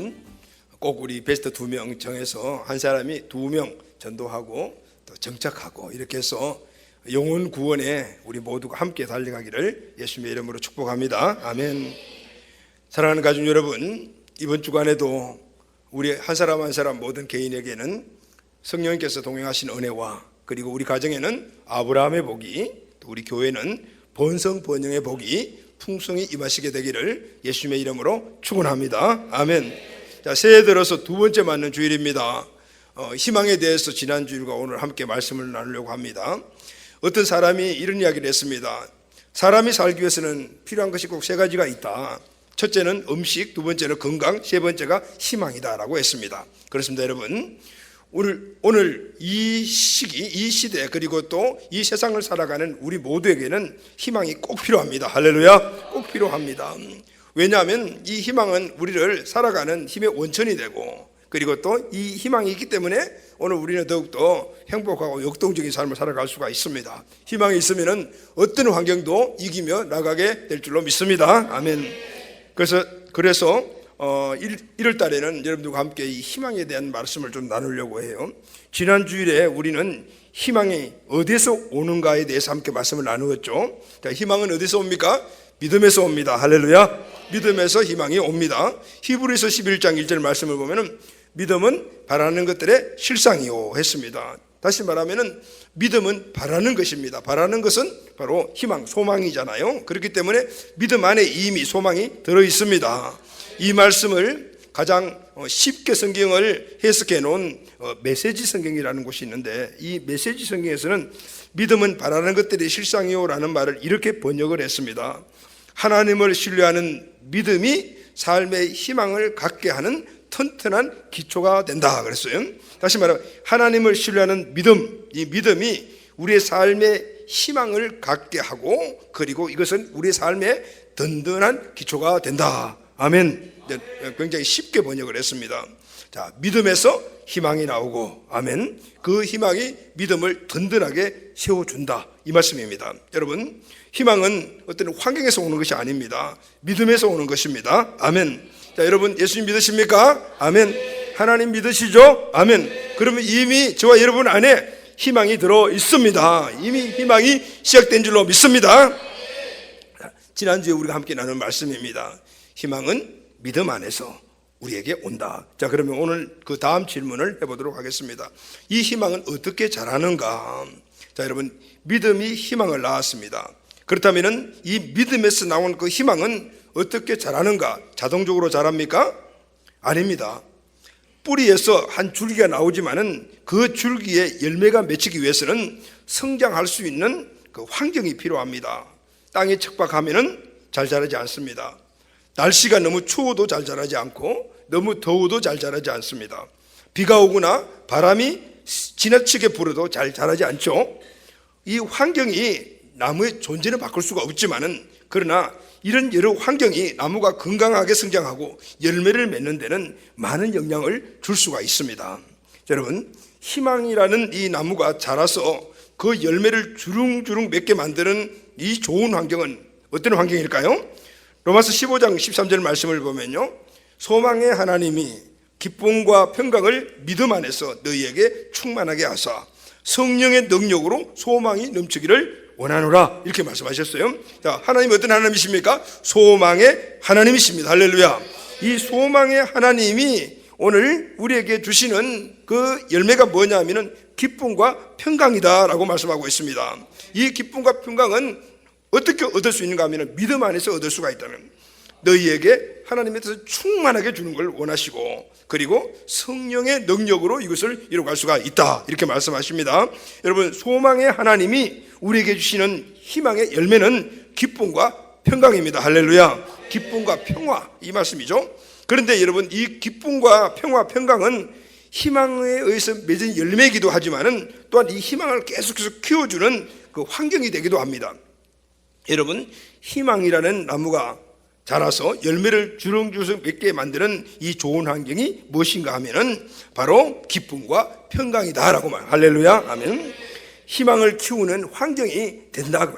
여러분 꼭 우리 베스트 2명 정해서 한 사람이 2명 전도하고 또 정착하고 이렇게 해서 영혼 구원에 우리 모두가 함께 달려가기를 예수님의 이름으로 축복합니다. 아멘. 사랑하는 가족 여러분, 이번 주간에도 우리 한 사람 한 사람 모든 개인에게는 성령님께서 동행하신 은혜와 그리고 우리 가정에는 아브라함의 복이, 또 우리 교회는 번성 번영의 복이 풍성히 임하시게 되기를 예수님의 이름으로 축원합니다. 아멘. 자, 새해 들어서 두 번째 맞는 주일입니다. 희망에 대해서 지난 주일과 오늘 함께 말씀을 나누려고 합니다. 어떤 사람이 이런 이야기를 했습니다. 사람이 살기 위해서는 필요한 것이 꼭 3가지가 있다. 첫째는 음식, 두 번째는 건강, 세 번째가 희망이다라고 했습니다. 그렇습니다, 여러분. 오늘 이 시기, 이 시대, 그리고 또 이 세상을 살아가는 우리 모두에게는 희망이 꼭 필요합니다. 할렐루야, 꼭 필요합니다. 왜냐하면 이 희망은 우리를 살아가는 힘의 원천이 되고, 그리고 또 이 희망이 있기 때문에 오늘 우리는 더욱더 행복하고 역동적인 삶을 살아갈 수가 있습니다. 희망이 있으면 어떤 환경도 이기며 나가게 될 줄로 믿습니다. 아멘. 그래서 1월 달에는 여러분들과 함께 이 희망에 대한 말씀을 좀 나누려고 해요. 지난 주일에 우리는 희망이 어디서 오는가에 대해서 함께 말씀을 나누었죠. 자, 희망은 어디서 옵니까? 믿음에서 옵니다. 할렐루야. 믿음에서 희망이 옵니다. 히브리서 11장 1절 말씀을 보면은 믿음은 바라는 것들의 실상이요 했습니다. 다시 말하면은 믿음은 바라는 것입니다. 바라는 것은 바로 희망, 소망이잖아요. 그렇기 때문에 믿음 안에 이미 소망이 들어 있습니다. 이 말씀을 가장 쉽게 성경을 해석해 놓은 메시지 성경이라는 곳이 있는데, 이 메시지 성경에서는 믿음은 바라는 것들이 실상이요 라는 말을 이렇게 번역을 했습니다. 하나님을 신뢰하는 믿음이 삶의 희망을 갖게 하는 튼튼한 기초가 된다 그랬어요. 다시 말하면 하나님을 신뢰하는 믿음, 이 믿음이 우리의 삶의 희망을 갖게 하고, 그리고 이것은 우리의 삶의 든든한 기초가 된다. 아멘. 굉장히 쉽게 번역을 했습니다. 자, 믿음에서 희망이 나오고, 아멘. 그 희망이 믿음을 든든하게 세워준다, 이 말씀입니다. 여러분, 희망은 어떤 환경에서 오는 것이 아닙니다. 믿음에서 오는 것입니다. 아멘. 자, 여러분 예수님 믿으십니까? 아멘. 하나님 믿으시죠? 아멘. 그러면 이미 저와 여러분 안에 희망이 들어 있습니다. 이미 희망이 시작된 줄로 믿습니다. 지난주에 우리가 함께 나눈 말씀입니다. 희망은 믿음 안에서 우리에게 온다. 자, 그러면 오늘 그 다음 질문을 해보도록 하겠습니다. 이 희망은 어떻게 자라는가? 자, 여러분, 믿음이 희망을 낳았습니다. 그렇다면 이 믿음에서 나온 그 희망은 어떻게 자라는가? 자동적으로 자랍니까? 아닙니다. 뿌리에서 한 줄기가 나오지만은 그 줄기에 열매가 맺히기 위해서는 성장할 수 있는 그 환경이 필요합니다. 땅이 척박하면은 잘 자라지 않습니다. 날씨가 너무 추워도 잘 자라지 않고 너무 더워도 잘 자라지 않습니다. 비가 오거나 바람이 지나치게 불어도 잘 자라지 않죠. 이 환경이 나무의 존재는 바꿀 수가 없지만은, 그러나 이런 여러 환경이 나무가 건강하게 성장하고 열매를 맺는 데는 많은 영향을 줄 수가 있습니다. 여러분, 희망이라는 이 나무가 자라서 그 열매를 주릉주릉 맺게 만드는 이 좋은 환경은 어떤 환경일까요? 로마서 15장 13절 말씀을 보면요, 소망의 하나님이 기쁨과 평강을 믿음 안에서 너희에게 충만하게 하사 성령의 능력으로 소망이 넘치기를 원하노라, 이렇게 말씀하셨어요. 자, 하나님 어떤 하나님이십니까? 소망의 하나님이십니다. 할렐루야. 이 소망의 하나님이 오늘 우리에게 주시는 그 열매가 뭐냐 하면은 기쁨과 평강이다라고 말씀하고 있습니다. 이 기쁨과 평강은 어떻게 얻을 수 있는가 하면 믿음 안에서 얻을 수가 있다는, 너희에게 하나님의 뜻을 충만하게 주는 걸 원하시고, 그리고 성령의 능력으로 이것을 이루어갈 수가 있다, 이렇게 말씀하십니다. 여러분, 소망의 하나님이 우리에게 주시는 희망의 열매는 기쁨과 평강입니다. 할렐루야. 기쁨과 평화, 이 말씀이죠. 그런데 여러분, 이 기쁨과 평화, 평강은 희망에 의해서 맺은 열매이기도 하지만은 또한 이 희망을 계속해서 키워주는 그 환경이 되기도 합니다. 여러분, 희망이라는 나무가 자라서 열매를 주렁주렁 맺게 만드는 이 좋은 환경이 무엇인가 하면은 바로 기쁨과 평강이다라고 말. 할렐루야. 아멘. 희망을 키우는 환경이 된다.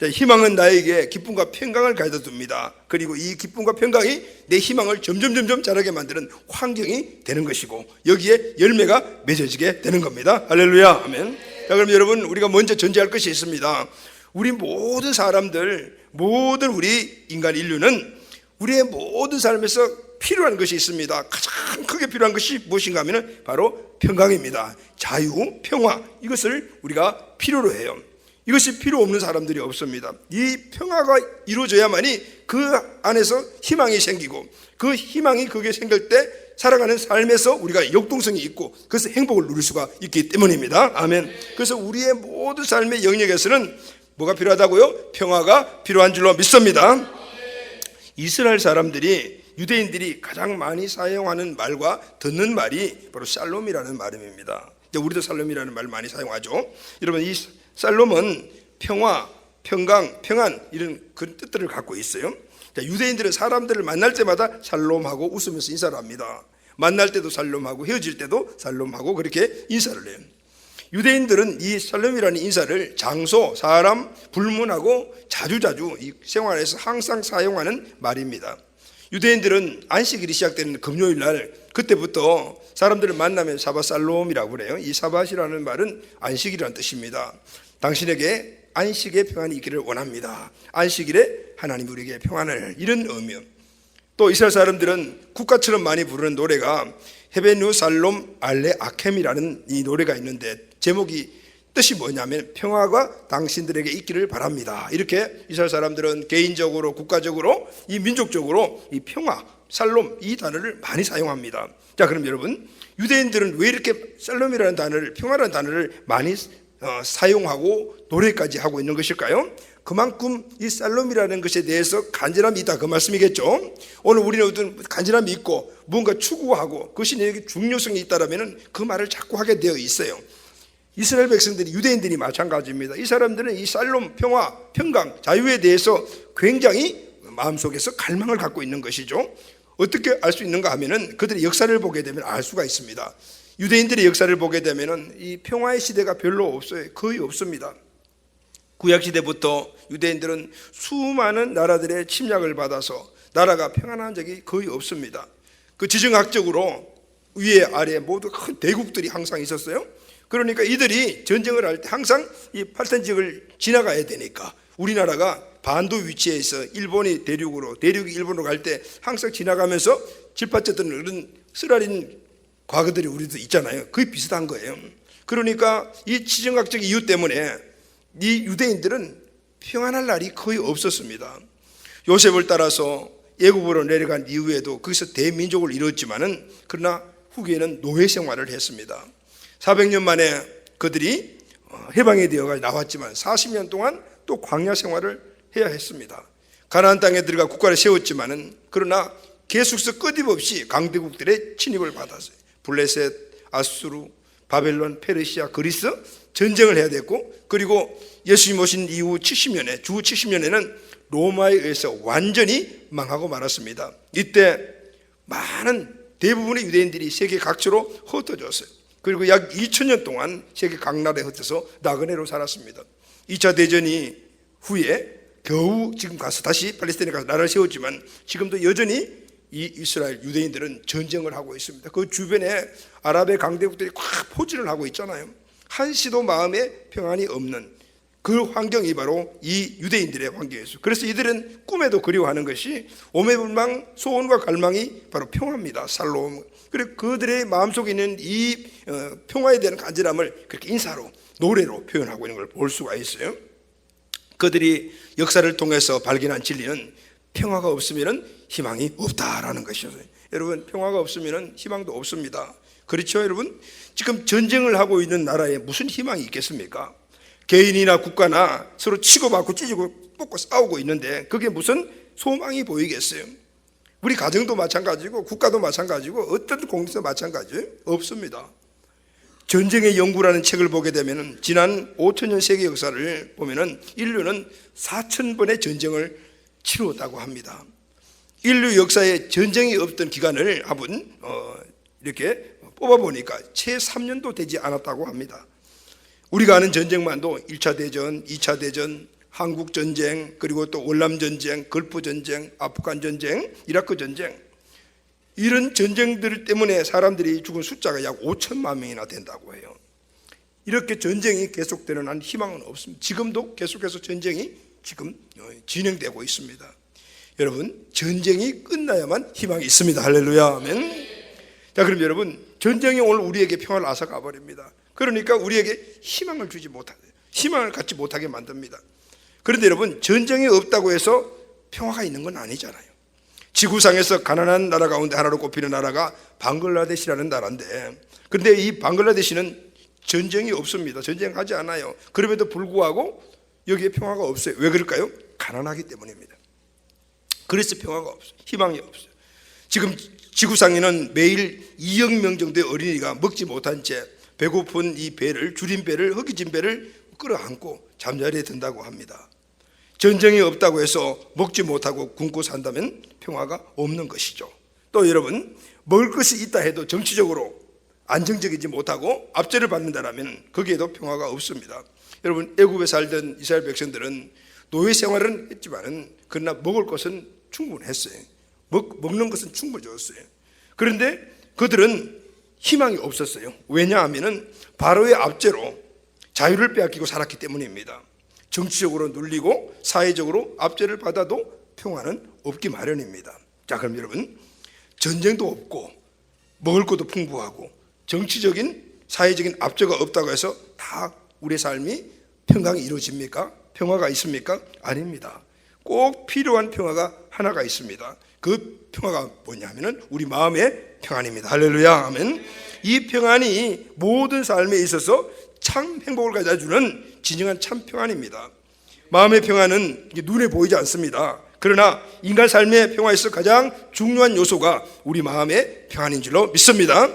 희망은 나에게 기쁨과 평강을 가져다 줍니다. 그리고 이 기쁨과 평강이 내 희망을 점점 자라게 만드는 환경이 되는 것이고 여기에 열매가 맺어지게 되는 겁니다. 할렐루야, 아멘. 자, 그럼 여러분, 우리가 먼저 전제할 것이 있습니다. 우리 모든 사람들, 모든 우리 인간 인류는 우리의 모든 삶에서 필요한 것이 있습니다. 가장 크게 필요한 것이 무엇인가 하면 바로 평강입니다. 자유, 평화, 이것을 우리가 필요로 해요. 이것이 필요 없는 사람들이 없습니다. 이 평화가 이루어져야만이 그 안에서 희망이 생기고 그 희망이 그게 생길 때 살아가는 삶에서 우리가 역동성이 있고 그래서 행복을 누릴 수가 있기 때문입니다. 아멘. 그래서 우리의 모든 삶의 영역에서는 뭐가 필요하다고요? 평화가 필요한 줄로 믿습니다. 이스라엘 사람들이, 유대인들이 가장 많이 사용하는 말과 듣는 말이 바로 샬롬이라는 말입니다. 우리도 샬롬이라는 말 많이 사용하죠. 여러분, 이 샬롬은 평화, 평강, 평안 이런 그런 뜻들을 갖고 있어요. 유대인들은 사람들을 만날 때마다 샬롬하고 웃으면서 인사를 합니다. 만날 때도 샬롬하고 헤어질 때도 샬롬하고 그렇게 인사를 해요. 유대인들은 이 샬롬이라는 인사를 장소, 사람 불문하고 자주자주 이 생활에서 항상 사용하는 말입니다. 유대인들은 안식일이 시작되는 금요일 날 그때부터 사람들을 만나면 샤밧살롬이라고 그래요. 이 샤밧이라는 말은 안식이라는 뜻입니다. 당신에게 안식의 평안이 있기를 원합니다. 안식일에 하나님 우리에게 평안을, 이런 의미. 또 이스라엘 사람들은 국가처럼 많이 부르는 노래가 헤베누 살롬 알레 아켐이라는 이 노래가 있는데 제목이 뜻이 뭐냐면 평화가 당신들에게 있기를 바랍니다. 이렇게 이스라엘 사람들은 개인적으로, 국가적으로, 이 민족적으로 이 평화, 살롬 이 단어를 많이 사용합니다. 자, 그럼 여러분, 유대인들은 왜 이렇게 살롬이라는 단어를, 평화라는 단어를 많이 사용하고 노래까지 하고 있는 것일까요? 그만큼 이 살롬이라는 것에 대해서 간절함이 있다, 그 말씀이겠죠. 오늘 우리는 어떤 간절함이 있고 뭔가 추구하고 그것이 내게 중요성이 있다면 그 말을 자꾸 하게 되어 있어요. 이스라엘 백성들이, 유대인들이 마찬가지입니다. 이 사람들은 이 샬롬, 평화, 평강, 자유에 대해서 굉장히 마음속에서 갈망을 갖고 있는 것이죠. 어떻게 알 수 있는가 하면은 그들의 역사를 보게 되면 알 수가 있습니다. 유대인들의 역사를 보게 되면은 이 평화의 시대가 별로 없어요. 거의 없습니다. 구약시대부터 유대인들은 수많은 나라들의 침략을 받아서 나라가 평안한 적이 거의 없습니다. 그 지정학적으로 위에 아래 모두 큰 대국들이 항상 있었어요. 그러니까 이들이 전쟁을 할 때 항상 이 팔단 지역을 지나가야 되니까 우리나라가 반도 위치에 있어 일본이 대륙이 일본으로 갈 때 항상 지나가면서 질파쳤던 그런 쓰라린 과거들이 우리도 있잖아요. 그게 비슷한 거예요. 그러니까 이 지정학적 이유 때문에 이 유대인들은 평안할 날이 거의 없었습니다. 요셉을 따라서 애굽으로 내려간 이후에도 거기서 대민족을 이뤘지만은 그러나 후기에는 노예 생활을 했습니다. 400년 만에 그들이 해방이 되어 나왔지만 40년 동안 또 광야 생활을 해야 했습니다. 가나안 땅에 들어가 국가를 세웠지만은 그러나 계속해서 끊임없이 강대국들의 침입을 받았어요. 블레셋, 아수르, 바벨론, 페르시아, 그리스 전쟁을 해야 됐고, 그리고 예수님 오신 이후 70년에 주 70년에는 로마에 의해서 완전히 망하고 말았습니다. 이때 많은 대부분의 유대인들이 세계 각처로 흩어졌어요. 그리고 약 2000년 동안 세계 각 나라에 흩어서 나그네로 살았습니다. 2차 대전이 후에 겨우 지금 가서 다시 팔레스타인에 가서 나라를 세웠지만 지금도 여전히 이 이스라엘 유대인들은 전쟁을 하고 있습니다. 그 주변에 아랍의 강대국들이 꽉 포진을 하고 있잖아요. 한시도 마음에 평안이 없는 그 환경이 바로 이 유대인들의 환경이었어요. 그래서 이들은 꿈에도 그리워하는 것이 오매불망 소원과 갈망이 바로 평화입니다. 살롬. 그리고 그들의 마음속에 있는 이 평화에 대한 간절함을 그렇게 인사로, 노래로 표현하고 있는 걸 볼 수가 있어요. 그들이 역사를 통해서 발견한 진리는 평화가 없으면 희망이 없다라는 것이었어요. 여러분, 평화가 없으면 희망도 없습니다. 그렇죠, 여러분? 지금 전쟁을 하고 있는 나라에 무슨 희망이 있겠습니까? 개인이나 국가나 서로 치고받고 찢고 뽑고 싸우고 있는데 그게 무슨 소망이 보이겠어요? 우리 가정도 마찬가지고 국가도 마찬가지고 어떤 공동체도 마찬가지예요? 없습니다. 전쟁의 연구라는 책을 보게 되면 지난 5000년 세계 역사를 보면은 인류는 4000번의 전쟁을 치루었다고 합니다. 인류 역사에 전쟁이 없던 기간을 한번 이렇게 뽑아보니까 채 3년도 되지 않았다고 합니다. 우리가 아는 전쟁만도 1차 대전, 2차 대전, 한국 전쟁, 그리고 또 월남 전쟁, 걸프 전쟁, 아프간 전쟁, 이라크 전쟁, 이런 전쟁들 때문에 사람들이 죽은 숫자가 약 5천만 명이나 된다고 해요. 이렇게 전쟁이 계속되는 한 희망은 없습니다. 지금도 계속해서 전쟁이 지금 진행되고 있습니다. 여러분, 전쟁이 끝나야만 희망이 있습니다. 할렐루야, 아멘. 자, 그럼 여러분, 전쟁이 오늘 우리에게 평화를 앗아가 버립니다. 그러니까 우리에게 희망을 주지 못하게, 희망을 갖지 못하게 만듭니다. 그런데 여러분, 전쟁이 없다고 해서 평화가 있는 건 아니잖아요. 지구상에서 가난한 나라 가운데 하나로 꼽히는 나라가 방글라데시라는 나라인데, 그런데 이 방글라데시는 전쟁이 없습니다. 전쟁하지 않아요. 그럼에도 불구하고 여기에 평화가 없어요. 왜 그럴까요? 가난하기 때문입니다. 그래서 평화가 없어요. 희망이 없어요. 지금 지구상에는 매일 2억 명 정도의 어린이가 먹지 못한 채 배고픈 이 배를, 줄인 배를, 허기진 배를 끌어안고 잠자리에 든다고 합니다. 전쟁이 없다고 해서 먹지 못하고 굶고 산다면 평화가 없는 것이죠. 또 여러분, 먹을 것이 있다 해도 정치적으로 안정적이지 못하고 압제를 받는다면 거기에도 평화가 없습니다. 여러분, 애굽에 살던 이스라엘 백성들은 노예 생활은 했지만은 그러나 먹을 것은 충분했어요. 먹는 것은 충분해졌어요. 그런데 그들은 희망이 없었어요. 왜냐하면은 바로의 압제로 자유를 빼앗기고 살았기 때문입니다. 정치적으로 눌리고 사회적으로 압제를 받아도 평화는 없기 마련입니다. 자, 그럼 여러분, 전쟁도 없고 먹을 것도 풍부하고 정치적인 사회적인 압제가 없다고 해서 다 우리의 삶이 평강이 이루어집니까? 평화가 있습니까? 아닙니다. 꼭 필요한 평화가 하나가 있습니다. 그 평화가 뭐냐면은 우리 마음의 평안입니다. 할렐루야, 아멘. 이 평안이 모든 삶에 있어서 참 행복을 가져주는 진정한 참 평안입니다. 마음의 평안은 눈에 보이지 않습니다. 그러나 인간 삶의 평화에서 가장 중요한 요소가 우리 마음의 평안인 줄로 믿습니다.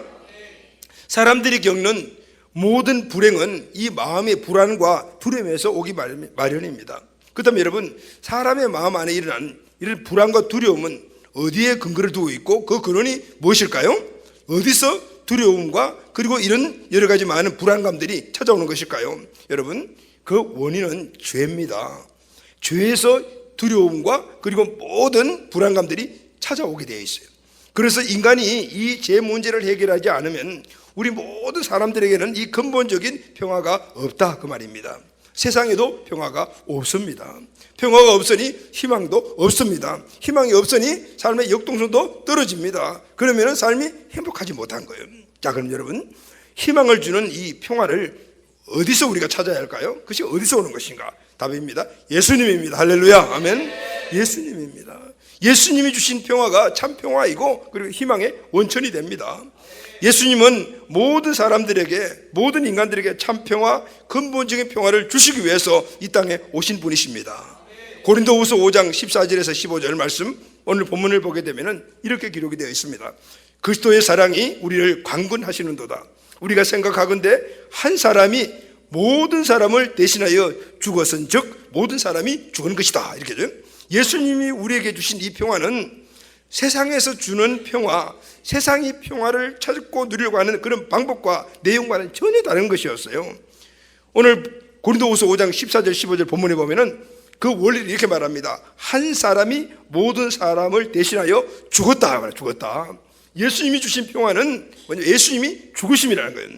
사람들이 겪는 모든 불행은 이 마음의 불안과 두려움에서 오기 마련입니다. 그렇다면 여러분, 사람의 마음 안에 일어난 이런 불안과 두려움은 어디에 근거를 두고 있고 그 근원이 무엇일까요? 어디서 두려움과 그리고 이런 여러 가지 많은 불안감들이 찾아오는 것일까요? 여러분, 그 원인은 죄입니다. 죄에서 두려움과 그리고 모든 불안감들이 찾아오게 되어 있어요. 그래서 인간이 이 죄 문제를 해결하지 않으면 우리 모든 사람들에게는 이 근본적인 평화가 없다, 그 말입니다. 세상에도 평화가 없습니다. 평화가 없으니 희망도 없습니다. 희망이 없으니 삶의 역동성도 떨어집니다. 그러면 삶이 행복하지 못한 거예요. 자, 그럼 여러분, 희망을 주는 이 평화를 어디서 우리가 찾아야 할까요? 그것이 어디서 오는 것인가? 답입니다. 예수님입니다. 할렐루야, 아멘. 예수님입니다. 예수님이 주신 평화가 참 평화이고 그리고 희망의 원천이 됩니다. 예수님은 모든 사람들에게, 모든 인간들에게 참 평화, 근본적인 평화를 주시기 위해서 이 땅에 오신 분이십니다. 고린도후서 5장 14절에서 15절 말씀, 오늘 본문을 보게 되면 이렇게 기록이 되어 있습니다. 그리스도의 사랑이 우리를 강건하시는도다. 우리가 생각하건대 한 사람이 모든 사람을 대신하여 죽었은 즉 모든 사람이 죽은 것이다, 이렇게죠. 예수님이 우리에게 주신 이 평화는 세상에서 주는 평화, 세상이 평화를 찾고 누리려고 하는 그런 방법과 내용과는 전혀 다른 것이었어요. 오늘 고린도후서 5장 14절 15절 본문에 보면은 그 원리를 이렇게 말합니다. 한 사람이 모든 사람을 대신하여 죽었다. 예수님이 주신 평화는 뭐냐? 예수님이 죽으심이라는 거예요.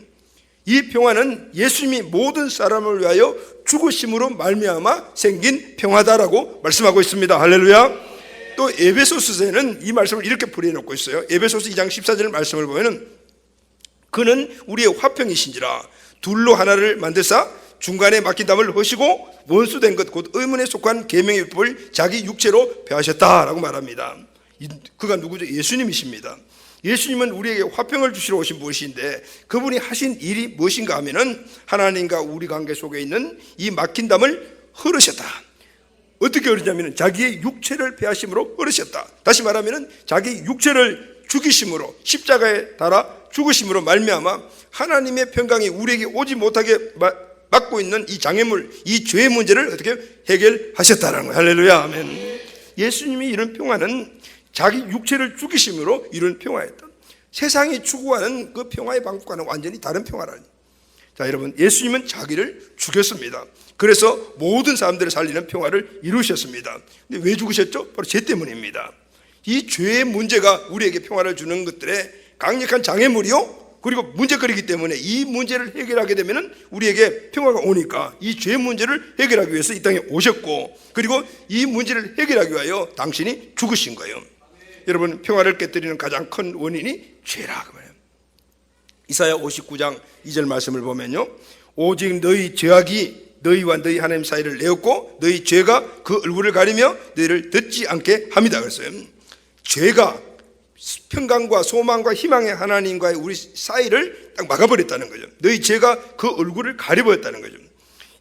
이 평화는 예수님이 모든 사람을 위하여 죽으심으로 말미암아 생긴 평화다라고 말씀하고 있습니다. 할렐루야. 또 에베소서에는 이 말씀을 이렇게 풀이해놓고 있어요. 에베소서 2장 14절 말씀을 보면은 그는 우리의 화평이신지라 둘로 하나를 만드사 중간에 막힌 담을 허시고 원수된 것 곧 의문에 속한 계명의 율법을 자기 육체로 배하셨다라고 말합니다. 그가 누구죠? 예수님이십니다. 예수님은 우리에게 화평을 주시러 오신 분이신데 그분이 하신 일이 무엇인가 하면은 하나님과 우리 관계 속에 있는 이 막힌 담을 흐르셨다. 어떻게 흐르냐면은 자기의 육체를 배하심으로 흐르셨다. 다시 말하면은 자기 육체를 죽이심으로 십자가에 달아 죽으심으로 말미암아 하나님의 평강이 우리에게 오지 못하게 막고 있는 이 장애물, 이 죄의 문제를 어떻게 해결하셨다는 거예요. 할렐루야, 아멘. 예수님이 이런 평화는 자기 육체를 죽이심으로 이런 평화였다. 세상이 추구하는 그 평화의 방법과는 완전히 다른 평화라니. 자, 여러분, 예수님은 자기를 죽였습니다. 그래서 모든 사람들을 살리는 평화를 이루셨습니다. 근데 왜 죽으셨죠? 바로 죄 때문입니다. 이 죄의 문제가 우리에게 평화를 주는 것들의 강력한 장애물이요, 그리고 문제거리이기 때문에 이 문제를 해결하게 되면 우리에게 평화가 오니까 이 죄 문제를 해결하기 위해서 이 땅에 오셨고, 그리고 이 문제를 해결하기 위하여 당신이 죽으신 거예요. 여러분, 평화를 깨뜨리는 가장 큰 원인이 죄라 그 말이에요. 이사야 59장 2절 말씀을 보면요, 오직 너희 죄악이 너희와 너희 하나님 사이를 내었고 너희 죄가 그 얼굴을 가리며 너희를 듣지 않게 합니다. 그랬어요. 죄가 평강과 소망과 희망의 하나님과의 우리 사이를 딱 막아버렸다는 거죠. 너희 죄가 그 얼굴을 가려버렸다는 거죠.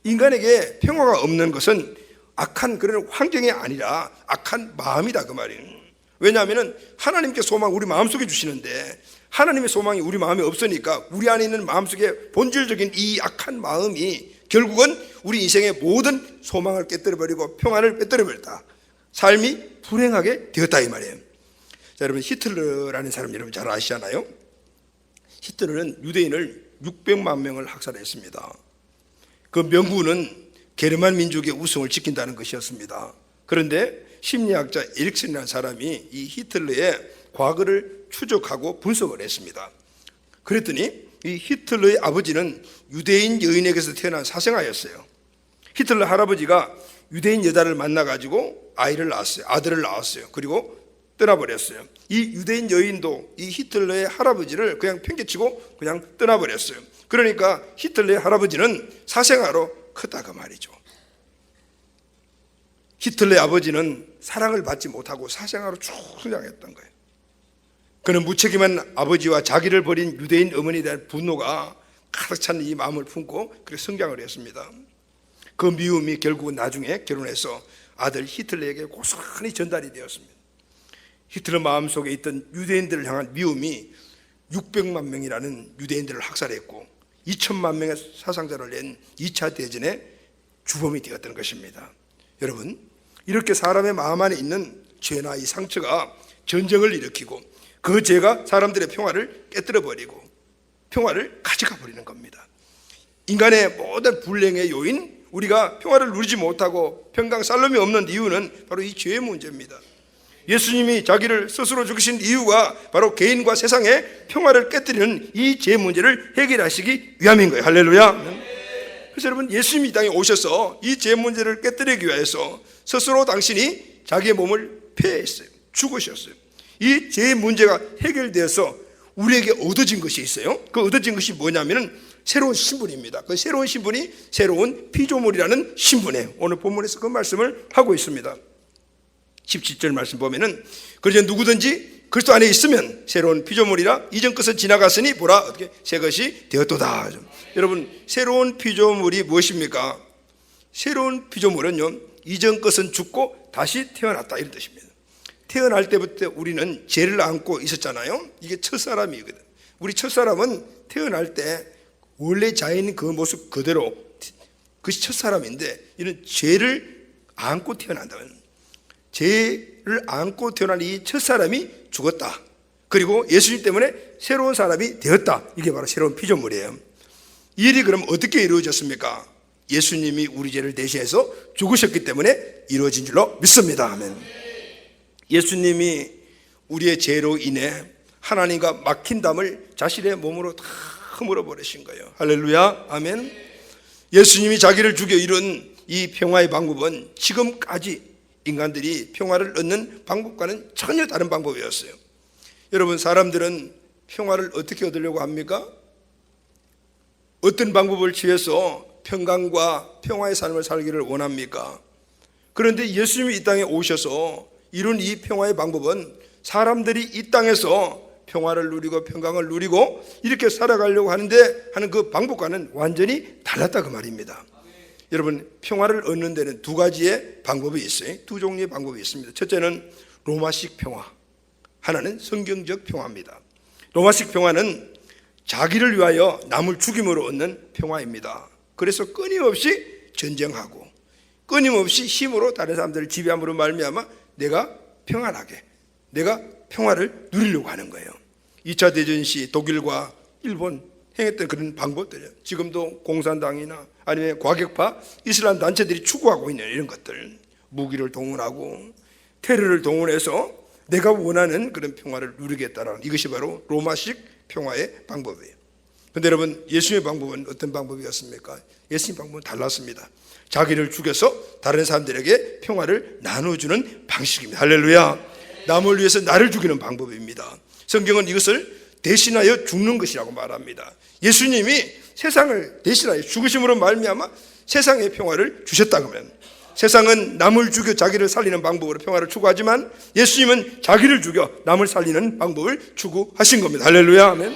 인간에게 평화가 없는 것은 악한 그런 환경이 아니라 악한 마음이다 그 말이에요. 왜냐하면 하나님께 소망 우리 마음속에 주시는데 하나님의 소망이 우리 마음에 없으니까 우리 안에 있는 마음속에 본질적인 이 악한 마음이 결국은 우리 인생의 모든 소망을 깨뜨려버리고 평안을 빼뜨려버렸다. 삶이 불행하게 되었다 이 말이에요. 자, 여러분, 히틀러라는 사람 여러분 잘 아시잖아요. 히틀러는 유대인을 600만 명을 학살했습니다. 그 명분은 게르만 민족의 우승을 지킨다는 것이었습니다. 그런데 심리학자 에릭슨이라는 사람이 이 히틀러의 과거를 추적하고 분석을 했습니다. 그랬더니 이 히틀러의 아버지는 유대인 여인에게서 태어난 사생아였어요. 히틀러 할아버지가 유대인 여자를 만나가지고 아들을 낳았어요. 그리고 떠나버렸어요. 이 유대인 여인도 이 히틀러의 할아버지를 그냥 팽개치고 그냥 떠나버렸어요. 그러니까 히틀러의 할아버지는 사생아로 크다 그 말이죠. 히틀러의 아버지는 사랑을 받지 못하고 사생아로 쭉 성장했던 거예요. 그는 무책임한 아버지와 자기를 버린 유대인 어머니에 대한 분노가 가득 찬 이 마음을 품고 그렇게 성장을 했습니다. 그 미움이 결국은 나중에 결혼해서 아들 히틀러에게 고스란히 전달이 되었습니다. 히틀러 마음속에 있던 유대인들을 향한 미움이 600만 명이라는 유대인들을 학살했고 2천만 명의 사상자를 낸 2차 대전의 주범이 되었던 것입니다. 여러분, 이렇게 사람의 마음 안에 있는 죄나 이 상처가 전쟁을 일으키고 그 죄가 사람들의 평화를 깨뜨려버리고 평화를 가져가 버리는 겁니다. 인간의 모든 불행의 요인, 우리가 평화를 누리지 못하고 평강 살림이 없는 이유는 바로 이 죄의 문제입니다. 예수님이 자기를 스스로 죽이신 이유가 바로 개인과 세상의 평화를 깨뜨리는 이 죄 문제를 해결하시기 위함인 거예요. 할렐루야. 그래서 여러분, 예수님이 이 땅에 오셔서 이 죄 문제를 깨뜨리기 위해서 스스로 당신이 자기의 몸을 폐했어요. 죽으셨어요. 이 죄 문제가 해결되어서 우리에게 얻어진 것이 있어요. 그 얻어진 것이 뭐냐면은 새로운 신분입니다. 그 새로운 신분이 새로운 피조물이라는 신분이에요. 오늘 본문에서 그 말씀을 하고 있습니다. 17절 말씀 보면은 그러자 누구든지 그리스도 안에 있으면 새로운 피조물이라 이전 것은 지나갔으니 보라 어떻게 새 것이 되었도다. 여러분, 새로운 피조물이 무엇입니까? 새로운 피조물은요, 이전 것은 죽고 다시 태어났다 이런 뜻입니다. 태어날 때부터 우리는 죄를 안고 있었잖아요. 이게 첫사람이거든. 우리 첫사람은 태어날 때 원래 자연인 그 모습 그대로 그것이 첫사람인데 이런 죄를 안고 태어난다면 죄를 안고 태어난 이 첫사람이 죽었다. 그리고 예수님 때문에 새로운 사람이 되었다. 이게 바로 새로운 피조물이에요. 이 일이 그럼 어떻게 이루어졌습니까? 예수님이 우리 죄를 대신해서 죽으셨기 때문에 이루어진 줄로 믿습니다. 아멘. 예수님이 우리의 죄로 인해 하나님과 막힌 담을 자신의 몸으로 다 허물어 버리신 거예요. 할렐루야. 아멘. 예수님이 자기를 죽여 이룬 이 평화의 방법은 지금까지 인간들이 평화를 얻는 방법과는 전혀 다른 방법이었어요. 여러분, 사람들은 평화를 어떻게 얻으려고 합니까? 어떤 방법을 취해서 평강과 평화의 삶을 살기를 원합니까? 그런데 예수님이 이 땅에 오셔서 이룬 이 평화의 방법은 사람들이 이 땅에서 평화를 누리고 평강을 누리고 이렇게 살아가려고 하는데 하는 그 방법과는 완전히 달랐다 그 말입니다. 여러분, 평화를 얻는 데는 두 가지의 방법이 있어요. 두 종류의 방법이 있습니다. 첫째는 로마식 평화, 하나는 성경적 평화입니다. 로마식 평화는 자기를 위하여 남을 죽임으로 얻는 평화입니다. 그래서 끊임없이 전쟁하고 끊임없이 힘으로 다른 사람들을 지배함으로 말미암아 내가 평안하게, 내가 평화를 누리려고 하는 거예요. 2차 대전 시 독일과 일본 행했던 그런 방법들이에요. 지금도 공산당이나 아니면 과격파 이슬람 단체들이 추구하고 있는 이런 것들, 무기를 동원하고 테러를 동원해서 내가 원하는 그런 평화를 누리겠다라는, 이것이 바로 로마식 평화의 방법이에요. 그런데 여러분, 예수님의 방법은 어떤 방법이었습니까? 예수님 방법은 달랐습니다. 자기를 죽여서 다른 사람들에게 평화를 나눠주는 방식입니다. 할렐루야. 남을 위해서 나를 죽이는 방법입니다. 성경은 이것을 대신하여 죽는 것이라고 말합니다. 예수님이 세상을 대신하여 죽으심으로 말미암아 세상에 평화를 주셨다 그러면, 세상은 남을 죽여 자기를 살리는 방법으로 평화를 추구하지만 예수님은 자기를 죽여 남을 살리는 방법을 추구하신 겁니다. 할렐루야. 아멘.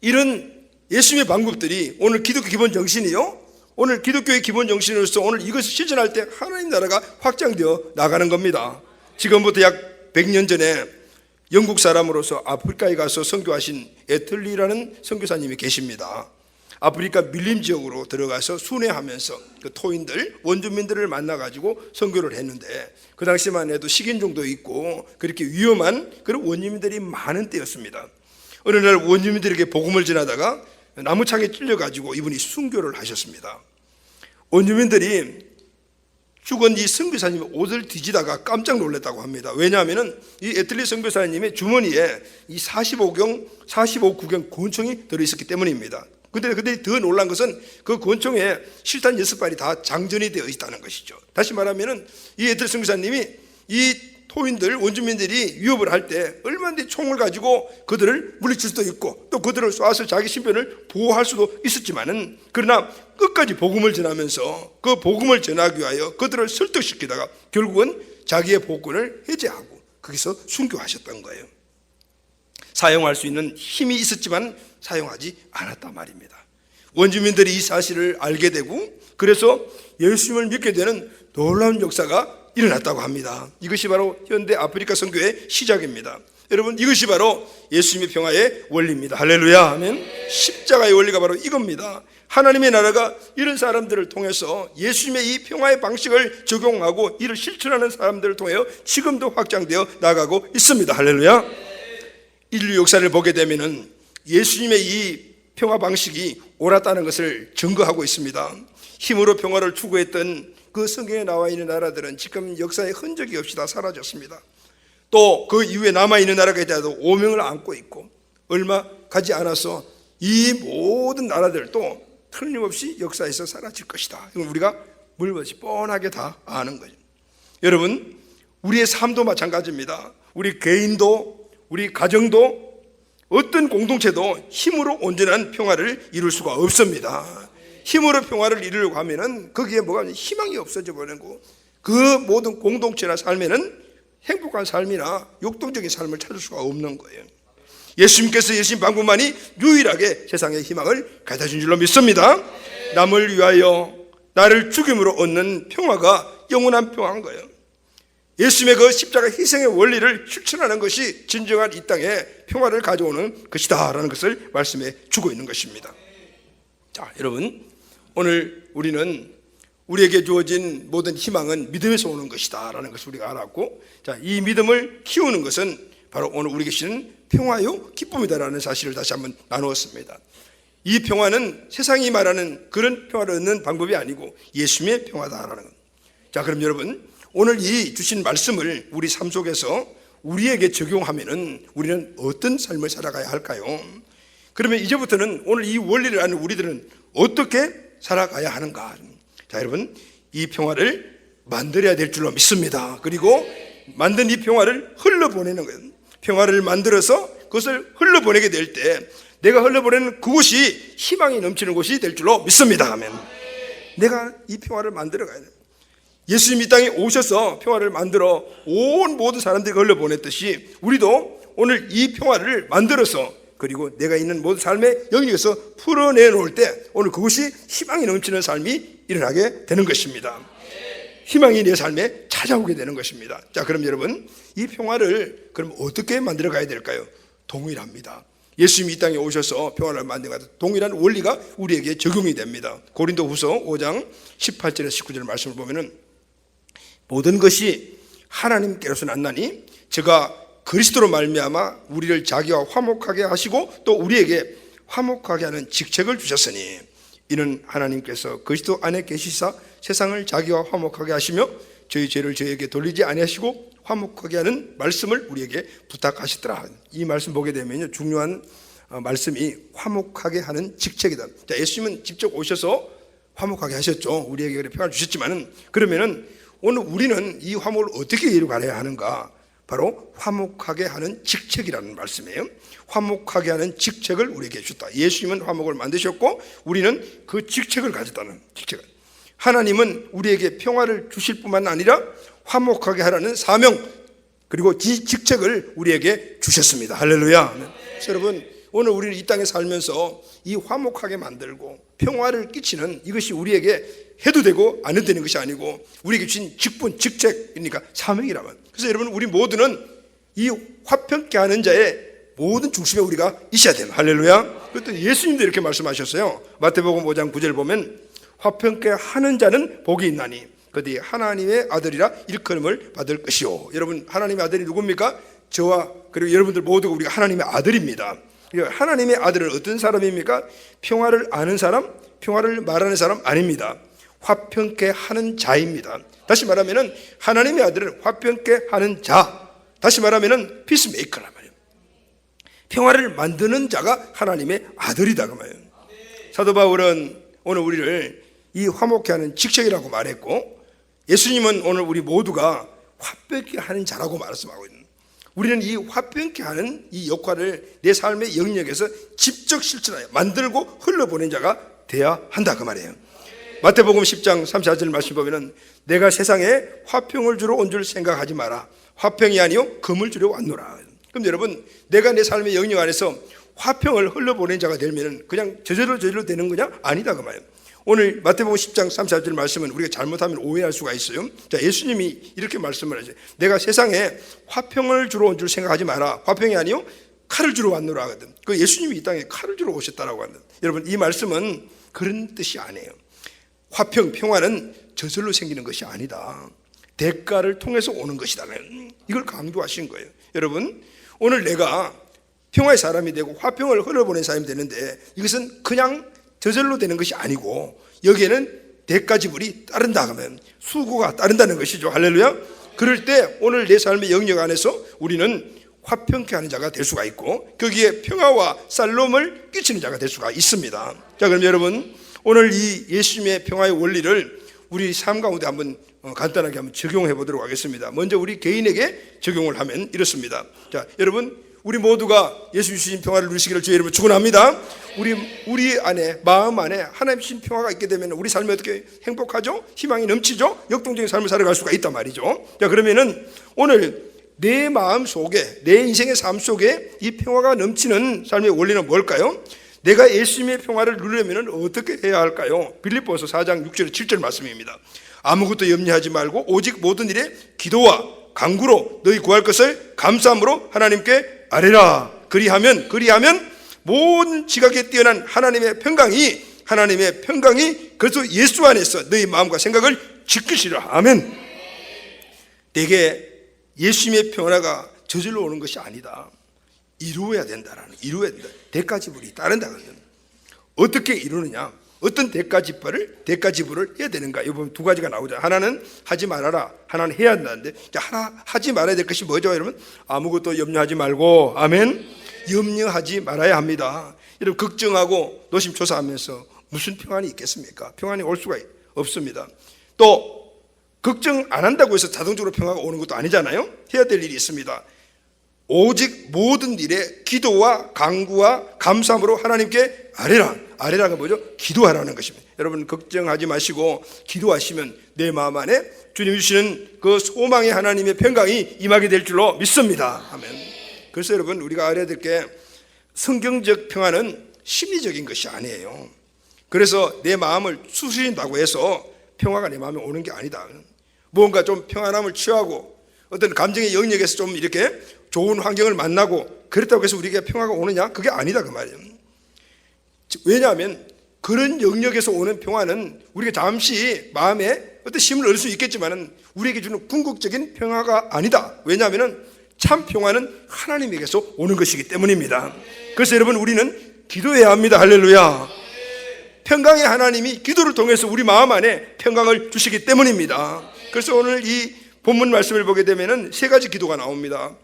이런 예수님의 방법들이 오늘 기독교 기본 정신이요, 오늘 기독교의 기본 정신으로서 오늘 이것을 실천할 때 하나님 나라가 확장되어 나가는 겁니다. 지금부터 약 100년 전에 영국 사람으로서 아프리카에 가서 선교하신 애틀리라는 선교사님이 계십니다. 아프리카 밀림 지역으로 들어가서 순회하면서 그 토인들, 원주민들을 만나가지고 선교를 했는데, 그 당시만 해도 식인종도 있고 그렇게 위험한 그런 원주민들이 많은 때였습니다. 어느 날 원주민들에게 복음을 전하다가 나무창에 찔려가지고 이분이 순교를 하셨습니다. 원주민들이 죽은 이 선교사님의 옷을 뒤지다가 깜짝 놀랐다고 합니다. 왜냐하면 이 애틀리 선교사님의 주머니에 이 45구경 권총이 들어있었기 때문입니다. 근데 더 놀란 것은 그 권총에 실탄 6발이 다 장전이 되어 있다는 것이죠. 다시 말하면 이 애틀리 선교사님이 이 토인들, 원주민들이 위협을 할 때 얼마든지 총을 가지고 그들을 물리칠 수도 있고 또 그들을 쏴서 자기 신변을 보호할 수도 있었지만은, 그러나 끝까지 복음을 전하면서 그 복음을 전하기 위하여 그들을 설득시키다가 결국은 자기의 복권을 해제하고 거기서 순교하셨던 거예요. 사용할 수 있는 힘이 있었지만 사용하지 않았단 말입니다. 원주민들이 이 사실을 알게 되고 그래서 예수님을 믿게 되는 놀라운 역사가 일어났다고 합니다. 이것이 바로 현대 아프리카 선교의 시작입니다. 여러분, 이것이 바로 예수님의 평화의 원리입니다. 할렐루야. 아멘. 십자가의 원리가 바로 이겁니다. 하나님의 나라가 이런 사람들을 통해서 예수님의 이 평화의 방식을 적용하고 이를 실천하는 사람들을 통해 지금도 확장되어 나가고 있습니다. 할렐루야. 인류 역사를 보게 되면은 예수님의 이 평화 방식이 옳았다는 것을 증거하고 있습니다. 힘으로 평화를 추구했던 그 성경에 나와 있는 나라들은 지금 역사의 흔적이 없이 다 사라졌습니다. 또 그 이후에 남아있는 나라가 있다도 오명을 안고 있고 얼마 가지 않아서 이 모든 나라들도 틀림없이 역사에서 사라질 것이다. 이건 우리가 물보듯이 뻔하게 다 아는 거죠. 여러분, 우리의 삶도 마찬가지입니다. 우리 개인도 우리 가정도 어떤 공동체도 힘으로 온전한 평화를 이룰 수가 없습니다. 힘으로 평화를 이루려고 하면은 거기에 뭐가 희망이 없어져 버리는 거고, 그 모든 공동체나 삶에는 행복한 삶이나 역동적인 삶을 찾을 수가 없는 거예요. 예수님께서 예수님 방법만이 유일하게 세상의 희망을 가져다 준 줄로 믿습니다. 남을 위하여 나를 죽임으로 얻는 평화가 영원한 평화인 거예요. 예수님의 그 십자가 희생의 원리를 실천하는 것이 진정한 이 땅에 평화를 가져오는 것이다 라는 것을 말씀해 주고 있는 것입니다. 자, 여러분, 오늘 우리는 우리에게 주어진 모든 희망은 믿음에서 오는 것이다 라는 것을 우리가 알았고, 자, 이 믿음을 키우는 것은 바로 오늘 우리에게 주시는 평화요 기쁨이다 라는 사실을 다시 한번 나누었습니다. 이 평화는 세상이 말하는 그런 평화를 얻는 방법이 아니고 예수님의 평화다라는 것. 자, 그럼 여러분, 오늘 이 주신 말씀을 우리 삶 속에서 우리에게 적용하면은 우리는 어떤 삶을 살아가야 할까요? 그러면 이제부터는 오늘 이 원리를 아는 우리들은 어떻게 살아가야 하는가? 자, 여러분, 이 평화를 만들어야 될 줄로 믿습니다. 그리고 만든 이 평화를 흘러보내는 거예요. 평화를 만들어서 그것을 흘러보내게 될 때 내가 흘러보내는 그곳이 희망이 넘치는 곳이 될 줄로 믿습니다. 아멘. 내가 이 평화를 만들어 가야 돼요. 예수님 이 땅에 오셔서 평화를 만들어 온 모든 사람들이 흘러보냈듯이 우리도 오늘 이 평화를 만들어서 그리고 내가 있는 모든 삶의 영역에서 풀어내놓을 때 오늘 그것이 희망이 넘치는 삶이 일어나게 되는 것입니다. 희망이 내 삶에 찾아오게 되는 것입니다. 자, 그럼 여러분, 이 평화를 그럼 어떻게 만들어 가야 될까요? 동일합니다. 예수님이 이 땅에 오셔서 평화를 만든 동일한 원리가 우리에게 적용이 됩니다. 고린도후서 5장 18절에서 19절 말씀을 보면은 모든 것이 하나님께로서 났나니 저가 그리스도로 말미암아 우리를 자기와 화목하게 하시고 또 우리에게 화목하게 하는 직책을 주셨으니 이는 하나님께서 그리스도 안에 계시사 세상을 자기와 화목하게 하시며 저희 죄를 저희에게 돌리지 아니하시고 화목하게 하는 말씀을 우리에게 부탁하시더라. 이 말씀 보게 되면요, 중요한 말씀이 화목하게 하는 직책이다. 자, 예수님은 직접 오셔서 화목하게 하셨죠. 우리에게 평안을 주셨지만은, 그러면은 오늘 우리는 이 화목을 어떻게 이루어가야 하는가? 바로 화목하게 하는 직책이라는 말씀이에요. 화목하게 하는 직책을 우리에게 주셨다. 예수님은 화목을 만드셨고 우리는 그 직책을 가졌다는 직책을. 하나님은 우리에게 평화를 주실 뿐만 아니라 화목하게 하라는 사명 그리고 이 직책을 우리에게 주셨습니다. 할렐루야. 그래서 여러분, 오늘 우리는 이 땅에 살면서 이 화목하게 만들고 평화를 끼치는 이것이 우리에게 해도 되고 안 해도 되는 것이 아니고 우리에게 주신 직분, 직책이니까 사명이라면. 그래서 여러분, 우리 모두는 이 화평케 하는 자의 모든 중심에 우리가 있어야 돼요. 할렐루야. 그것도 예수님도 이렇게 말씀하셨어요. 마태복음 5장 9절 보면 화평케 하는 자는 복이 있나니 그들이 하나님의 아들이라 일컬음을 받을 것이요. 여러분, 하나님의 아들이 누굽니까? 저와 그리고 여러분들 모두가 우리가 하나님의 아들입니다. 하나님의 아들은 어떤 사람입니까? 평화를 아는 사람, 평화를 말하는 사람 아닙니다. 화평케 하는 자입니다. 다시 말하면 하나님의 아들은 화평케 하는 자, 다시 말하면 피스메이커란 말이에요. 평화를 만드는 자가 하나님의 아들이다 그 말이에요. 사도 바울은 오늘 우리를 이 화목케 하는 직책이라고 말했고, 예수님은 오늘 우리 모두가 화평케 하는 자라고 말씀하고 있는, 우리는 이 화평케 하는 이 역할을 내 삶의 영역에서 직접 실천하여 만들고 흘러보낸 자가 돼야 한다 그 말이에요. 마태복음 10장 34절 말씀 보면은 내가 세상에 화평을 주러 온 줄 생각하지 마라. 화평이 아니요 금을 주려 왔노라. 그럼 여러분, 내가 내 삶의 영역 안에서 화평을 흘러보낸 자가 되면 그냥 저절로 되는 거냐? 아니다 그 말이에요. 오늘 마태복음 10장 34절 말씀은 우리가 잘못하면 오해할 수가 있어요. 자, 예수님이 이렇게 말씀을 하죠. 내가 세상에 화평을 주러 온 줄 생각하지 마라. 화평이 아니요 칼을 주러 왔노라 하거든. 그 예수님이 이 땅에 칼을 주러 오셨다라고 하는. 여러분, 이 말씀은 그런 뜻이 아니에요. 화평, 평화는 저절로 생기는 것이 아니다. 대가를 통해서 오는 것이다. 이걸 강조하신 거예요. 여러분, 오늘 내가 평화의 사람이 되고 화평을 흘러보낸 사람이 되는데 이것은 그냥 저절로 되는 것이 아니고 여기에는 대가 지불이 따른다 하면 수고가 따른다는 것이죠. 할렐루야. 그럴 때 오늘 내 삶의 영역 안에서 우리는 화평케 하는 자가 될 수가 있고 거기에 평화와 샬롬을 끼치는 자가 될 수가 있습니다. 자, 그럼 여러분, 오늘 이 예수님의 평화의 원리를 우리 삶 가운데 한번 간단하게 한번 적용해 보도록 하겠습니다. 먼저 우리 개인에게 적용을 하면 이렇습니다. 자, 여러분, 우리 모두가 예수 주신 평화를 누리시기를 주의 이름으로 축원합니다. 우리 안에, 마음 안에 하나님 주신 평화가 있게 되면 우리 삶이 어떻게 행복하죠? 희망이 넘치죠? 역동적인 삶을 살아갈 수가 있단 말이죠. 자, 그러면은 오늘 내 마음 속에, 내 인생의 삶 속에 이 평화가 넘치는 삶의 원리는 뭘까요? 내가 예수님의 평화를 누리려면 어떻게 해야 할까요? 빌립보서 4장 6절 7절 말씀입니다. 아무것도 염려하지 말고 오직 모든 일에 기도와 간구로 너희 구할 것을 감사함으로 하나님께 아뢰라. 그리하면 모든 지각에 뛰어난 하나님의 평강이 그래서 예수 안에서 너희 마음과 생각을 지키시라. 아멘. 내게 예수님의 평화가 저절로 오는 것이 아니다. 이루어야 된다. 대가 지불이 따른다. 어떻게 이루느냐? 어떤 대가 지불을 해야 되는가? 이 보면 두 가지가 나오죠. 하나는 하지 말아라, 하나는 해야 한다는데, 하나 하지 말아야 될 것이 뭐죠, 여러분? 아무것도 염려하지 말고, 아멘. 염려하지 말아야 합니다. 여러분, 걱정하고 노심초사하면서 무슨 평안이 있겠습니까? 평안이 올 수가 없습니다. 또 걱정 안 한다고 해서 자동적으로 평화가 오는 것도 아니잖아요. 해야 될 일이 있습니다. 오직 모든 일에 기도와 간구와 감사함으로 하나님께 아뢰라. 아뢰라가 뭐죠? 기도하라는 것입니다. 여러분, 걱정하지 마시고 기도하시면 내 마음 안에 주님 주시는 그 소망의 하나님의 평강이 임하게 될 줄로 믿습니다. 아멘. 그래서 여러분, 우리가 알아야 될 게 성경적 평화는 심리적인 것이 아니에요. 그래서 내 마음을 추스린다고 해서 평화가 내 마음에 오는 게 아니다. 무언가 좀 평안함을 취하고 어떤 감정의 영역에서 좀 이렇게 좋은 환경을 만나고 그렇다고 해서 우리에게 평화가 오느냐? 그게 아니다 그 말이에요. 왜냐하면 그런 영역에서 오는 평화는 우리가 잠시 마음에 어떤 힘을 얻을 수 있겠지만 우리에게 주는 궁극적인 평화가 아니다. 왜냐하면 참 평화는 하나님에게서 오는 것이기 때문입니다. 그래서 여러분, 우리는 기도해야 합니다. 할렐루야. 평강의 하나님이 기도를 통해서 우리 마음 안에 평강을 주시기 때문입니다. 그래서 오늘 이 본문 말씀을 보게 되면은 세 가지 기도가 나옵니다.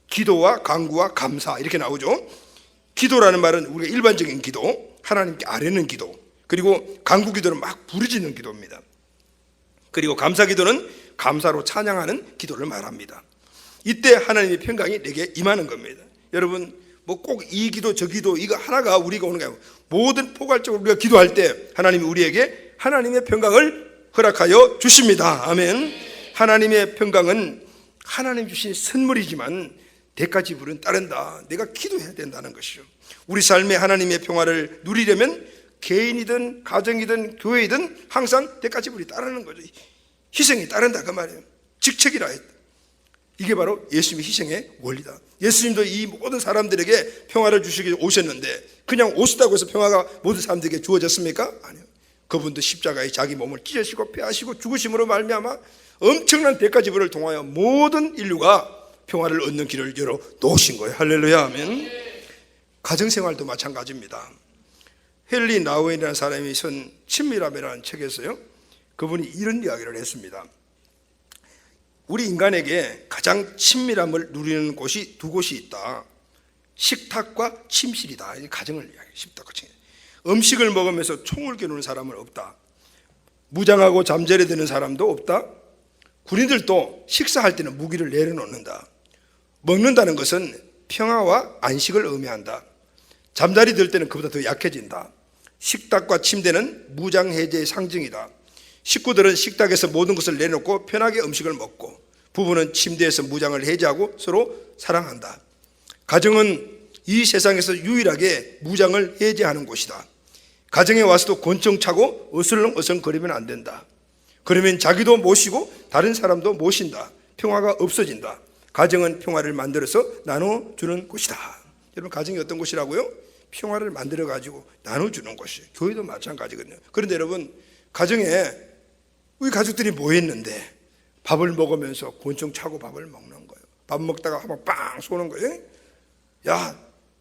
기도와 간구와 감사 이렇게 나오죠. 기도라는 말은 우리가 일반적인 기도, 하나님께 아뢰는 기도, 그리고 간구 기도는 막 부르짖는 기도입니다. 그리고 감사 기도는 감사로 찬양하는 기도를 말합니다. 이때 하나님의 평강이 내게 임하는 겁니다. 여러분 뭐 꼭 이 기도 저 기도 이거 하나가 우리가 오는 게 아니고 모든 포괄적으로 우리가 기도할 때 하나님이 우리에게 하나님의 평강을 허락하여 주십니다. 아멘. 하나님의 평강은 하나님 주신 선물이지만 대가 지불은 따른다. 내가 기도해야 된다는 것이죠. 우리 삶에 하나님의 평화를 누리려면 개인이든 가정이든 교회이든 항상 대가 지불이 따르는 거죠. 희생이 따른다 그 말이에요. 직책이라 했다. 이게 바로 예수님의 희생의 원리다. 예수님도 이 모든 사람들에게 평화를 주시기 오셨는데 그냥 오셨다고 해서 평화가 모든 사람들에게 주어졌습니까? 아니요. 그분도 십자가에 자기 몸을 찢으시고 폐하시고 죽으심으로 말미암아 엄청난 대가 지불을 통하여 모든 인류가 평화를 얻는 길을 열어 놓으신 거예요. 할렐루야. 아멘. 가정생활도 마찬가지입니다. 헨리 나우엔이라는 사람이 쓴 친밀함이라는 책에서요, 그분이 이런 이야기를 했습니다. 우리 인간에게 가장 친밀함을 누리는 곳이 두 곳이 있다. 식탁과 침실이다. 가정을 이야기해요. 식탁과 침실. 음식을 먹으면서 총을 겨누는 사람은 없다. 무장하고 잠자리에 드는 사람도 없다. 군인들도 식사할 때는 무기를 내려놓는다. 먹는다는 것은 평화와 안식을 의미한다. 잠자리 들 때는 그보다 더 약해진다. 식탁과 침대는 무장해제의 상징이다. 식구들은 식탁에서 모든 것을 내놓고 편하게 음식을 먹고, 부부는 침대에서 무장을 해제하고 서로 사랑한다. 가정은 이 세상에서 유일하게 무장을 해제하는 곳이다. 가정에 와서도 권총 차고 어슬렁어슬렁거리면 안 된다. 그러면 자기도 모시고 다른 사람도 모신다. 평화가 없어진다. 가정은 평화를 만들어서 나눠주는 곳이다. 여러분, 가정이 어떤 곳이라고요? 평화를 만들어가지고 나눠주는 곳이에요. 교회도 마찬가지거든요. 그런데 여러분, 가정에 우리 가족들이 모였는데 밥을 먹으면서 권총 차고 밥을 먹는 거예요. 밥 먹다가 한번 빵 쏘는 거예요. 야,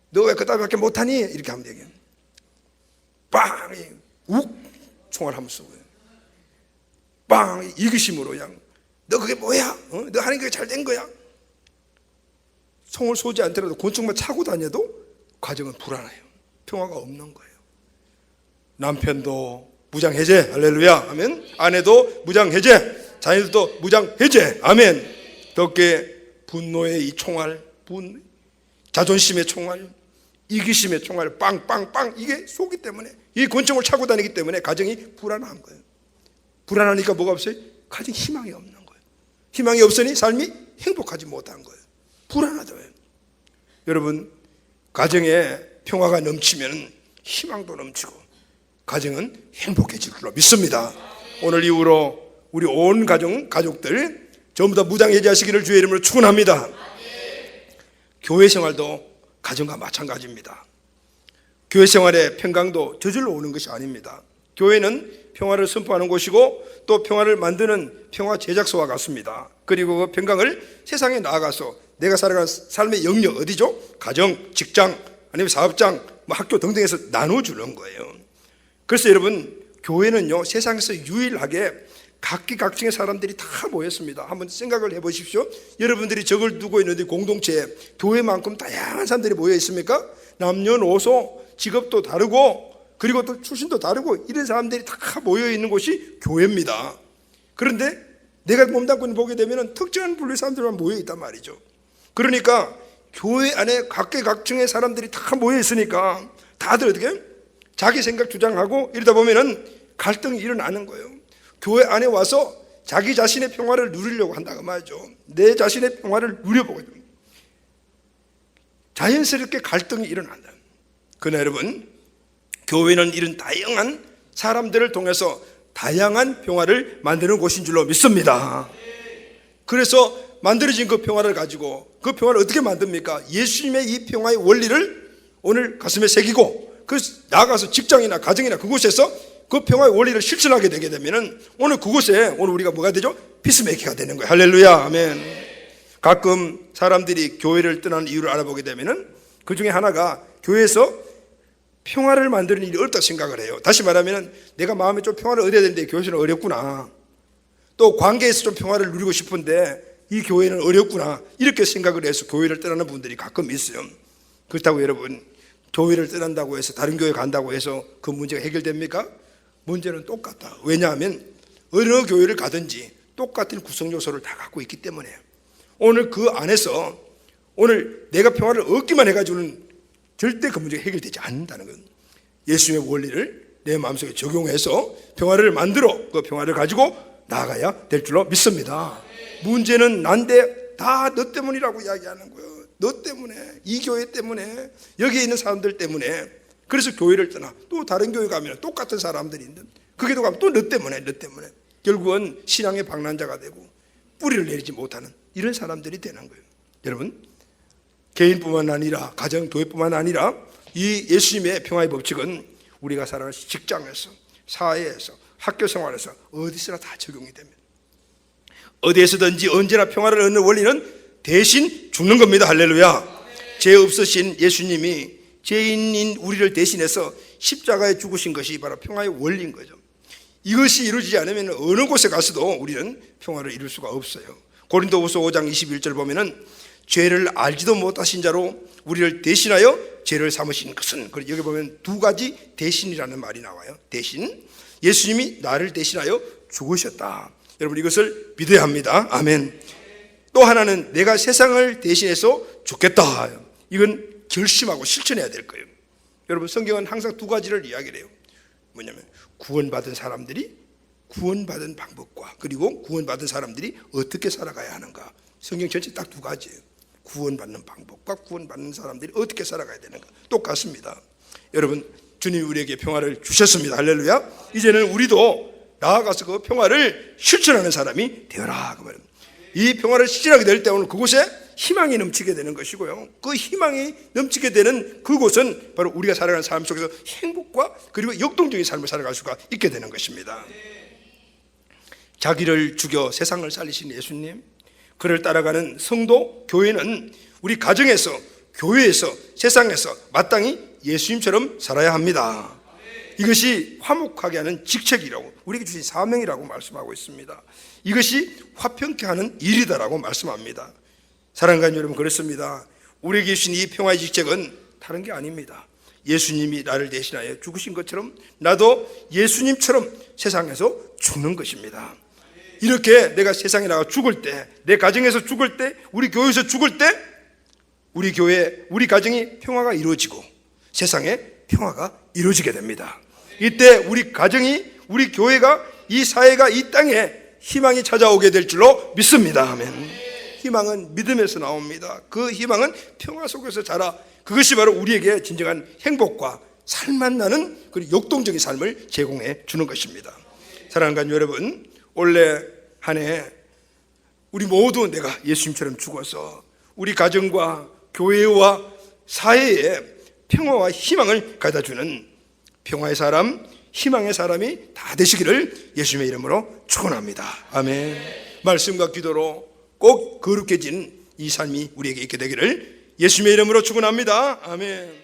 너 왜 그따위밖에 못하니? 이렇게 하면 되겠네. 빵! 욱! 총알 한번 쏘고요. 빵! 이기심으로 그냥 너 그게 뭐야? 너 하는 게 잘 된 거야? 총을 쏘지 않더라도 권총만 차고 다녀도 가정은 불안해요. 평화가 없는 거예요. 남편도 무장해제, 할렐루야, 아멘. 아내도 무장해제, 자녀들도 무장해제, 아멘. 덕게 분노의 이 총알, 자존심의 총알, 이기심의 총알, 빵빵빵 이게 쏘기 때문에, 이 권총을 차고 다니기 때문에 가정이 불안한 거예요. 불안하니까 뭐가 없어요? 가정 희망이 없는 거예요. 희망이 없으니 삶이 행복하지 못한 거예요. 불안하죠. 여러분, 가정에 평화가 넘치면 희망도 넘치고 가정은 행복해질 줄로 믿습니다. 오늘 이후로 우리 온 가족들 전부 다 무장해제하시기를 주의 이름으로 축원합니다. 교회 생활도 가정과 마찬가지입니다. 교회 생활의 평강도 저절로 오는 것이 아닙니다. 교회는 평화를 선포하는 곳이고 또 평화를 만드는 평화 제작소와 같습니다. 그리고 그 평강을 세상에 나아가서 내가 살아가는 삶의 영역 어디죠? 가정, 직장, 아니면 사업장, 학교 등등에서 나눠주는 거예요. 그래서 여러분, 교회는요, 세상에서 유일하게 각기각층의 사람들이 다 모였습니다. 한번 생각을 해보십시오. 여러분들이 적을 두고 있는데 공동체에 교회만큼 다양한 사람들이 모여 있습니까? 남녀노소, 직업도 다르고 그리고 또 출신도 다르고 이런 사람들이 다 모여 있는 곳이 교회입니다. 그런데 내가 몸담고 보게 되면 특정한 분류의 사람들만 모여 있단 말이죠. 그러니까 교회 안에 각계각층의 사람들이 다 모여 있으니까 다들 어떻게 자기 생각 주장하고 이러다 보면은 갈등이 일어나는 거예요. 교회 안에 와서 자기 자신의 평화를 누리려고 한다고 말이죠. 내 자신의 평화를 누려보고 자연스럽게 갈등이 일어난다. 그러나 여러분, 교회는 이런 다양한 사람들을 통해서 다양한 평화를 만드는 곳인 줄로 믿습니다. 그래서 만들어진 그 평화를 가지고 그 평화를 어떻게 만듭니까? 예수님의 이 평화의 원리를 오늘 가슴에 새기고 그 나가서 직장이나 가정이나 그곳에서 그 평화의 원리를 실천하게 되게 되면은 오늘 그곳에 오늘 우리가 뭐가 되죠? 피스메이커가 되는 거예요. 할렐루야, 아멘. 가끔 사람들이 교회를 떠나는 이유를 알아보게 되면은 그 중에 하나가 교회에서 평화를 만드는 일이 어렵다고 생각을 해요. 다시 말하면 내가 마음에 좀 평화를 얻어야 되는데 교회에서는 어렵구나. 또 관계에서 좀 평화를 누리고 싶은데 이 교회는 어렵구나. 이렇게 생각을 해서 교회를 떠나는 분들이 가끔 있어요. 그렇다고 여러분, 교회를 떠난다고 해서 다른 교회 간다고 해서 그 문제가 해결됩니까? 문제는 똑같다. 왜냐하면 어느 교회를 가든지 똑같은 구성 요소를 다 갖고 있기 때문에 오늘 그 안에서 오늘 내가 평화를 얻기만 해가지고는 절대 그 문제가 해결되지 않는다는 건 예수님의 원리를 내 마음속에 적용해서 평화를 만들어 그 평화를 가지고 나아가야 될 줄로 믿습니다. 문제는 난데 다 너 때문이라고 이야기하는 거예요. 너 때문에, 이 교회 때문에, 여기에 있는 사람들 때문에. 그래서 교회를 떠나 또 다른 교회 가면 똑같은 사람들이 있는 그게도 가면 또 너 때문에, 너 때문에. 결국은 신앙의 방랑자가 되고 뿌리를 내리지 못하는 이런 사람들이 되는 거예요. 여러분, 개인뿐만 아니라 가정, 교회뿐만 아니라 이 예수님의 평화의 법칙은 우리가 살아가는 직장에서, 사회에서, 학교 생활에서 어디서나 다 적용이 됩니다. 어디에서든지 언제나 평화를 얻는 원리는 대신 죽는 겁니다. 할렐루야. 죄 없으신 예수님이 죄인인 우리를 대신해서 십자가에 죽으신 것이 바로 평화의 원리인 거죠. 이것이 이루어지지 않으면 어느 곳에 가서도 우리는 평화를 이룰 수가 없어요. 고린도후서 5장 21절 보면은 죄를 알지도 못하신 자로 우리를 대신하여 죄를 삼으신 것은, 그리고 여기 보면 두 가지 대신이라는 말이 나와요. 대신, 예수님이 나를 대신하여 죽으셨다. 여러분, 이것을 믿어야 합니다. 아멘. 또 하나는 내가 세상을 대신해서 죽겠다. 이건 결심하고 실천해야 될 거예요. 여러분, 성경은 항상 두 가지를 이야기를 해요. 뭐냐면 구원받은 사람들이 구원받은 방법과 그리고 구원받은 사람들이 어떻게 살아가야 하는가. 성경 전체 딱 두 가지예요. 구원받는 방법과 구원받는 사람들이 어떻게 살아가야 되는가. 똑같습니다. 여러분, 주님이 우리에게 평화를 주셨습니다. 할렐루야. 이제는 우리도 나아가서 그 평화를 실천하는 사람이 되어라. 그 말입니다. 이 평화를 실천하게 될 때 오늘 그곳에 희망이 넘치게 되는 것이고요. 그 희망이 넘치게 되는 그곳은 바로 우리가 살아가는 삶 속에서 행복과 그리고 역동적인 삶을 살아갈 수가 있게 되는 것입니다. 자기를 죽여 세상을 살리신 예수님, 그를 따라가는 성도, 교회는 우리 가정에서, 교회에서, 세상에서 마땅히 예수님처럼 살아야 합니다. 이것이 화목하게 하는 직책이라고, 우리에게 주신 사명이라고 말씀하고 있습니다. 이것이 화평케 하는 일이다라고 말씀합니다. 사랑하는 여러분, 그렇습니다. 우리에게 주신 이 평화의 직책은 다른 게 아닙니다. 예수님이 나를 대신하여 죽으신 것처럼 나도 예수님처럼 세상에서 죽는 것입니다. 이렇게 내가 세상에 나가 죽을 때, 내 가정에서 죽을 때, 우리 교회에서 죽을 때 우리 교회, 우리 가정이 평화가 이루어지고 세상에 평화가 이루어지게 됩니다. 이때 우리 가정이, 우리 교회가, 이 사회가, 이 땅에 희망이 찾아오게 될 줄로 믿습니다. 아멘. 희망은 믿음에서 나옵니다. 그 희망은 평화 속에서 자라. 그것이 바로 우리에게 진정한 행복과 살만 나는 그리고 역동적인 삶을 제공해 주는 것입니다. 사랑하는 여러분, 올해 한 해 우리 모두 내가 예수님처럼 죽어서 우리 가정과 교회와 사회에 평화와 희망을 가져다주는 평화의 사람, 희망의 사람이 다 되시기를 예수님의 이름으로 축원합니다. 아멘. 말씀과 기도로 꼭 거룩해진 이 삶이 우리에게 있게 되기를 예수님의 이름으로 축원합니다. 아멘.